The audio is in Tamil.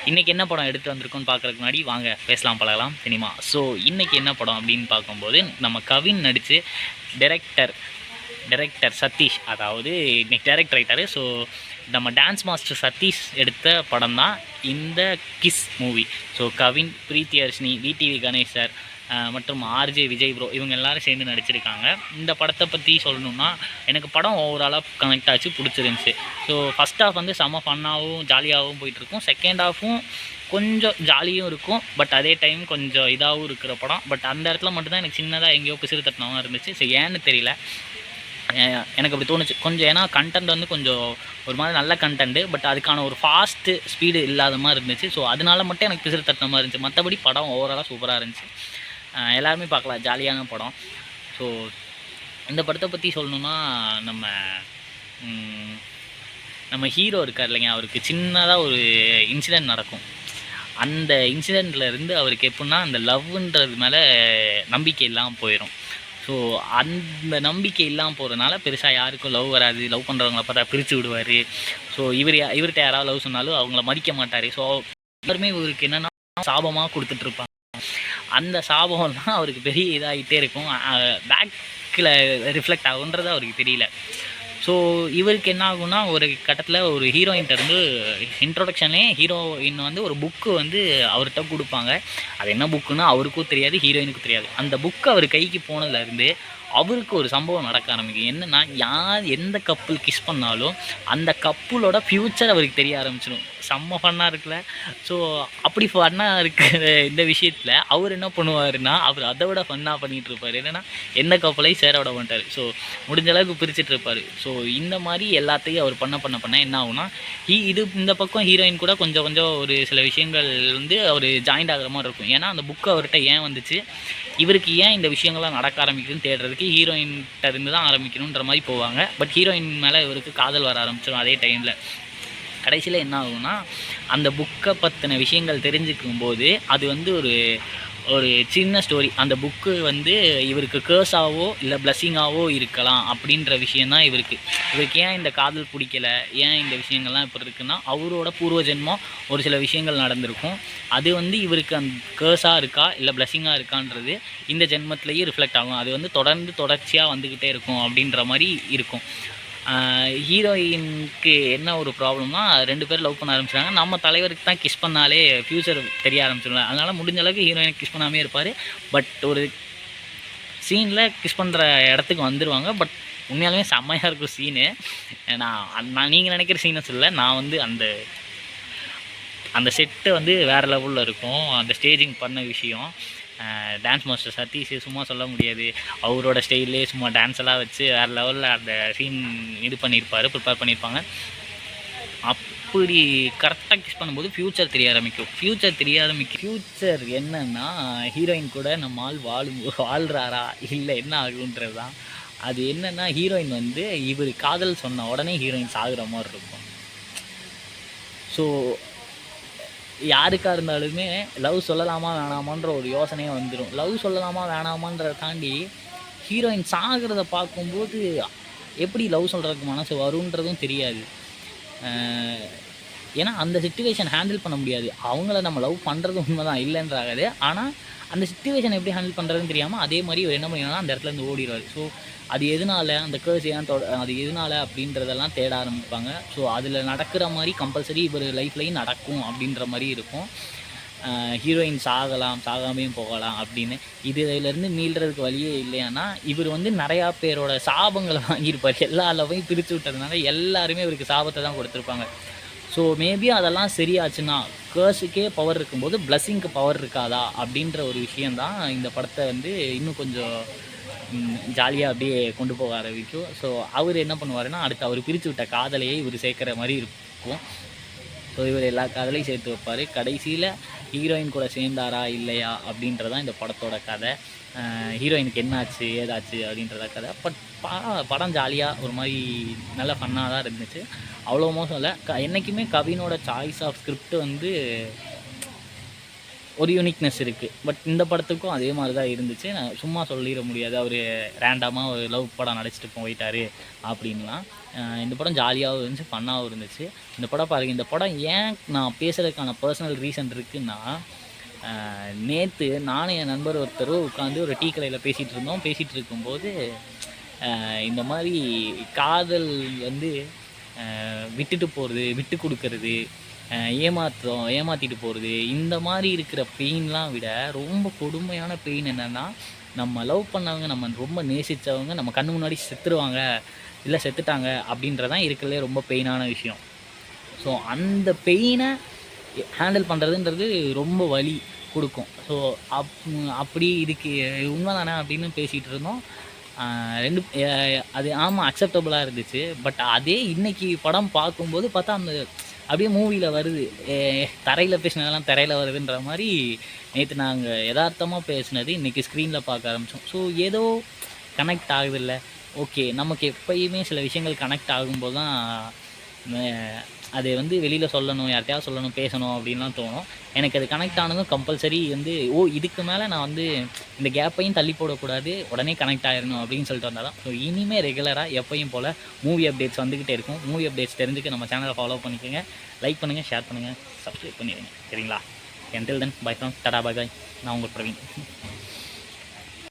இன்றைக்கி என்ன படம் எடுத்து வந்திருக்கோன்னு பார்க்குறதுக்கு முன்னாடி வாங்க பேசலாம் பழகலாம் சினிமா. ஸோ இன்றைக்கி என்ன படம் அப்படின்னு பார்க்கும்போது நம்ம கவின் நடித்து டைரக்டர் சதீஷ், அதாவது இன்னைக்கு டைரக்டர் ஆகிட்டார். ஸோ நம்ம டான்ஸ் மாஸ்டர் சதீஷ் எடுத்த படம் தான் இந்த கிஸ் மூவி. ஸோ கவின், பிரீத்தியர்ஷினி, விடிவி கணேஷ் சார் மற்றும் ஆர்ஜே விஜய் ப்ரோ இவங்க எல்லோரும் சேர்ந்து நடிச்சிருக்காங்க. இந்த படத்தை பற்றி சொல்லணுன்னா எனக்கு படம் ஓவராலாக கனெக்ட் ஆச்சு, பிடிச்சிருந்துச்சி. ஸோ ஃபஸ்ட் ஹாஃப் வந்து செம்ம ஃபன்னாகவும் ஜாலியாகவும் போயிட்டுருக்கும். செகண்ட் ஹாஃபும் கொஞ்சம் ஜாலியும் இருக்கும், பட் அதே டைம் கொஞ்சம் இதாகவும் இருக்கிற படம். பட் அந்த இடத்துல மட்டும்தான் எனக்கு சின்னதாக எங்கேயோ பிசிறு தட்டினமாக இருந்துச்சு. ஸோ ஏன்னு தெரியல, எனக்கு அப்படி தோணுச்சு கொஞ்சம். ஏன்னா கண்டென்ட் வந்து கொஞ்சம் ஒரு மாதிரி நல்ல கண்டென்ட்டு, பட் அதுக்கான ஒரு ஃபாஸ்ட்டு ஸ்பீடு இல்லாத மாதிரி இருந்துச்சு. ஸோ அதனால மட்டும் எனக்கு பிசிறு தட்டின மாதிரி இருந்துச்சு. மற்றபடி படம் ஓவராலாக சூப்பராக இருந்துச்சு. எல்லாருமே பார்க்கலாம், ஜாலியான படம். ஸோ இந்த படத்தை பற்றி சொல்லணுன்னா, நம்ம ஹீரோ இருக்கார் இல்லைங்க, அவருக்கு சின்னதாக ஒரு இன்சிடெண்ட் நடக்கும். அந்த இன்சிடெண்ட்லேருந்து அவருக்கு எப்படின்னா அந்த லவ்ன்றது மேலே நம்பிக்கை இல்லாமல் போயிடும். ஸோ அந்த நம்பிக்கை இல்லாமல் போகிறதுனால பெருசாக யாருக்கும் லவ் வராது. லவ் பண்ணுறவங்கள பார்த்தா பிரித்து விடுவார். ஸோ இவர்கிட்ட யாராவது லவ் சொன்னாலும் அவங்கள மதிக்க மாட்டார். ஸோ எல்லாருமே இவருக்கு என்னென்னா சாபமாக கொடுத்துட்ருப்பாங்க. அந்த சாபம் தான் அவருக்கு பெரிய இதாகிட்டே இருக்கும், பேக்கில் ரிஃப்ளெக்ட் ஆகுன்றது அவருக்கு தெரியல. ஸோ இவருக்கு என்ன ஆகும்னா, ஒரு கட்டத்தில் ஒரு ஹீரோயின்கிட்டருந்து இன்ட்ரொடக்ஷனே ஹீரோயின் வந்து ஒரு புக்கு வந்து அவர்கிட்ட கொடுப்பாங்க. அது என்ன புக்குன்னு அவருக்கும் தெரியாது, ஹீரோயினுக்கும் தெரியாது. அந்த புக்கு அவர் கைக்கு போனதுலேருந்து அவருக்கு ஒரு சம்பவம் நடக்க ஆரம்பிக்கும். என்னென்னா, எந்த கப்புள் கிஸ் பண்ணாலும் அந்த கப்புளோட ஃப்யூச்சர் அவருக்கு தெரிய ஆரம்பிச்சிடும். செம்ம ஃபன்னாக இருக்குல்ல. ஸோ அப்படி ஃபன்னாக இருக்கிற இந்த விஷயத்தில் அவர் என்ன பண்ணுவாருன்னா, அவர் அதை விட ஃபன்னாக பண்ணிகிட்டு இருப்பார். என்னென்னா, எந்த கப்பலையும் சேர விட மாட்டார். ஸோ முடிஞ்ச அளவுக்கு பிரிச்சுட்டு இருப்பார். ஸோ இந்த மாதிரி எல்லாத்தையும் அவர் பண்ண என்ன ஆகுனா, இந்த பக்கம் ஹீரோயின் கூட கொஞ்சம் ஒரு சில விஷயங்கள் வந்து அவர் ஜாயிண்ட் ஆகிற மாதிரி இருக்கும். ஏன்னா அந்த புக்கு அவர்கிட்ட ஏன் வந்துச்சு, இவருக்கு ஏன் இந்த விஷயங்கள்லாம் நடக்க ஆரம்பிக்குதுன்னு தேடுறதுக்கு ஹீரோயின்கிட்ட இருந்து தான் ஆரம்பிக்கணுன்ற மாதிரி போவாங்க. பட் ஹீரோயின் மேலே இவருக்கு காதல் வர ஆரம்பிச்சிடும். அதே டைமில் கடைசியில் என்ன ஆகும்னா, அந்த புக்கை பற்றின விஷயங்கள் தெரிஞ்சுக்கும் போது அது வந்து ஒரு சின்ன ஸ்டோரி. அந்த புக்கு வந்து இவருக்கு கேர்ஸாவோ இல்லை பிளஸ்ஸிங்காவோ இருக்கலாம் அப்படின்ற விஷயந்தான் இவருக்கு ஏன் இந்த காதல் பிடிக்கலை, ஏன் இந்த விஷயங்கள்லாம் இப்படி இருக்குன்னா, அவரோட பூர்வ ஜென்மம் ஒரு சில விஷயங்கள் நடந்திருக்கும். அது வந்து இவருக்கு அந்த கேர்ஸாக இருக்கா இல்லை பிளஸ்ஸிங்காக இருக்கான்றது இந்த ஜென்மத்திலேயே ரிஃப்ளெக்ட் ஆகும். அது வந்து தொடர்ச்சியாக வந்துக்கிட்டே இருக்கும் அப்படின்ற மாதிரி இருக்கும். ஹீரோயினுக்கு என்ன ஒரு ப்ராப்ளம்னா, 2 பேர் லவ் பண்ண ஆரம்பிச்சிட்டாங்க. நம்ம தலைவருக்கு தான் கிஸ் பண்ணாலே ஃப்யூச்சர் தெரிய ஆரம்பிச்சிடலாம். அதனால் முடிஞ்ச அளவுக்கு ஹீரோயினுக்கு கிஸ் பண்ணாமே இருப்பார். பட் ஒரு சீனில் கிஸ் பண்ணுற இடத்துக்கு வந்துடுவாங்க. பட் உண்மையாலுமே செம்மையாக இருக்கும் சீனு. நான் நீங்கள் நினைக்கிற சீனை சொல்ல, நான் வந்து அந்த செட்டு வந்து வேறு லெவலில் இருக்கும். அந்த ஸ்டேஜிங் பண்ண விஷயம் டான்ஸ் மாஸ்டர் சதீஷ் சும்மா சொல்ல முடியாது. அவரோட ஸ்டைல்லே சும்மா டான்ஸ் எல்லாம் வச்சு வேறு லெவலில் அந்த சீன் ப்ரிப்பேர் பண்ணியிருப்பாங்க. அப்படி கரெக்டாக கிஸ் பண்ணும்போது ஃப்யூச்சர் தெரிய ஆரம்பிக்கும். ஃப்யூச்சர் என்னன்னா, ஹீரோயின் கூட நம்ம ஆள் வாழ்கிறாரா இல்லை என்ன ஆகுன்றது தான். அது என்னென்னா, ஹீரோயின் வந்து இவர் காதல் சொன்ன உடனே ஹீரோயின் சாகுற மாதிரி இருக்கும். ஸோ யாருக்காக இருந்தாலுமே லவ் சொல்லலாமா வேணாமான்ற ஒரு யோசனையே வந்துடும். லவ் சொல்லலாமா வேணாமான்றதை தாண்டி ஹீரோயின் சாகிறத பார்க்கும்போது எப்படி லவ் சொல்கிறதுக்கு மனசு வருன்றதும் தெரியாது. ஏன்னா அந்த சிச்சுவேஷன் ஹேண்டில் பண்ண முடியாது. அவங்கள நம்ம லவ் பண்ணுறது உண்மை தான், இல்லைன்றாகாது. ஆனால் அந்த சிச்சுவேஷன் எப்படி ஹேண்டில் பண்ணுறதுன்னு தெரியாமல் அதே மாதிரி இவர் என்ன பண்ணிங்கன்னா அந்த இடத்துலேருந்து ஓடிடுவார். ஸோ அது எதனால், அந்த கேர்ஸ் ஏன் அது எதனால் அப்படின்றதெல்லாம் தேட ஆரம்பிப்பாங்க. ஸோ அதில் நடக்கிற மாதிரி கம்பல்சரி இவர் லைஃப்லையும் நடக்கும் அப்படின்ற மாதிரி இருக்கும். ஹீரோயின் சாகாமையும் போகலாம் அப்படின்னு. இதிலேருந்து மீள்றதுக்கு வழியே இல்லையானா, இவர் வந்து நிறையா பேரோட சாபங்களை வாங்கியிருப்பார். எல்லா லவ்வையும் பிரித்து விட்டதுனால எல்லாருமே இவருக்கு சாபத்தை தான் கொடுத்துருப்பாங்க. ஸோ மேபி அதெல்லாம் சரியாச்சுன்னா, கேர்ஸுக்கே பவர் இருக்கும்போது பிளஸ்ஸிங்க்கு பவர் இருக்காதா அப்படின்ற ஒரு விஷயந்தான் இந்த படத்தை வந்து இன்னும் கொஞ்சம் ஜாலியாக அப்படியே கொண்டு போக ஆரம்பிக்கும். ஸோ அவர் என்ன பண்ணுவாருன்னா, அடுத்து அவர் பிரித்து விட்ட காதலையே இவர் சேர்க்குற மாதிரி இருக்கும். ஸோ இவர் எல்லா காதலையும் சேர்த்து வைப்பார். கடைசியில் ஹீரோயின் கூட சேர்ந்தாரா இல்லையா அப்படின்றதான் இந்த படத்தோட கதை. ஹீரோயினுக்கு என்னாச்சு ஏதாச்சு அப்படின்றத கதை. பட் படம் ஜாலியாக ஒரு மாதிரி நல்ல ஃபன்னாக தான் இருந்துச்சு. அவ்வளோ மோசம் இல்லை. என்றைக்குமே கவினோட சாய்ஸ் ஆஃப் ஸ்கிரிப்ட் வந்து ஒரு யூனிக்னஸ் இருக்குது. பட் இந்த படத்துக்கும் அதே மாதிரி தான் இருந்துச்சு. நான் சும்மா சொல்லிட முடியாது அவர் ரேண்டமாக ஒரு லவ் படம் நடிச்சிட்டு போயிட்டார் அப்படின்லாம். இந்த படம் ஜாலியாகவும் இருந்துச்சு, ஃபன்னாகவும் இருந்துச்சு. இந்த படம் பாருங்கள். இந்த படம் ஏன் நான் பேசுகிறதுக்கான பர்சனல் ரீசன் இருக்குன்னா, நேற்று நானும் என் நண்பர் ஒருத்தரும் உட்காந்து ஒரு டீ கடையில் பேசிகிட்டு இருந்தோம். பேசிகிட்டு இருக்கும்போது இந்த மாதிரி காதல் வந்து விட்டுட்டு போகிறது, விட்டு கொடுக்கறது, ஏமாற்றிட்டு போகிறது, இந்த மாதிரி இருக்கிற பெயின்லாம் விட ரொம்ப கொடுமையான பெயின் என்னென்னா, நம்ம லவ் பண்ணவங்க, நம்ம ரொம்ப நேசித்தவங்க நம்ம கண்ணு முன்னாடி செத்துருவாங்க, இல்லை செத்துட்டாங்க அப்படின்றதான் இருக்கிறதுலே ரொம்ப பெயினான விஷயம். ஸோ அந்த பெயினை ஹேண்டில் பண்ணுறதுன்றது ரொம்ப வலி கொடுக்கும். ஸோ அப்படி இதுக்கு உண்மை தானே அப்படின்னு பேசிகிட்டு இருந்தோம். அது ஆமாம் அக்செப்டபுளாக இருந்துச்சு. பட் அதே இன்றைக்கி படம் பார்க்கும்போது பார்த்தா அந்த அப்படியே மூவியில் வருது, தரையில் பேசினதெல்லாம் திரையில் வருதுன்ற மாதிரி. நேற்று நாங்கள் யதார்த்தமாக பேசினது இன்றைக்கி ஸ்க்ரீனில் பார்க்க ஆரம்பித்தோம். ஸோ ஏதோ கனெக்ட் ஆகுதில்ல. ஓகே, நமக்கு எப்பயுமே சில விஷயங்கள் கனெக்ட் ஆகும்போது தான் அது வந்து வெளியில் சொல்லணும், யார்கிட்டையாவது சொல்லணும், பேசணும் அப்படின்லாம் தோணும். எனக்கு அது கனெக்ட் ஆனதும் கம்பல்சரி வந்து இதுக்கு மேலே நான் வந்து இந்த கேப்பையும் தள்ளி போடக்கூடாது, உடனே கனெக்ட் ஆகிடணும் அப்படின்னு சொல்லிட்டு வந்தால் தான். ஸோ இனிமேல் ரெகுலராக எப்பையும் போல் மூவி அப்டேட்ஸ் வந்துக்கிட்டே இருக்கும். மூவி அப்டேட்ஸ் தெரிஞ்சுக்க நம்ம சேனலை ஃபாலோ பண்ணிக்கோங்க, லைக் பண்ணுங்கள், ஷேர் பண்ணுங்கள், சப்ஸ்கிரைப் பண்ணிடுங்க. சரிங்களா? Until then, bye from Tata, பாய் பாய். நான் உங்கள் பிரவீன்.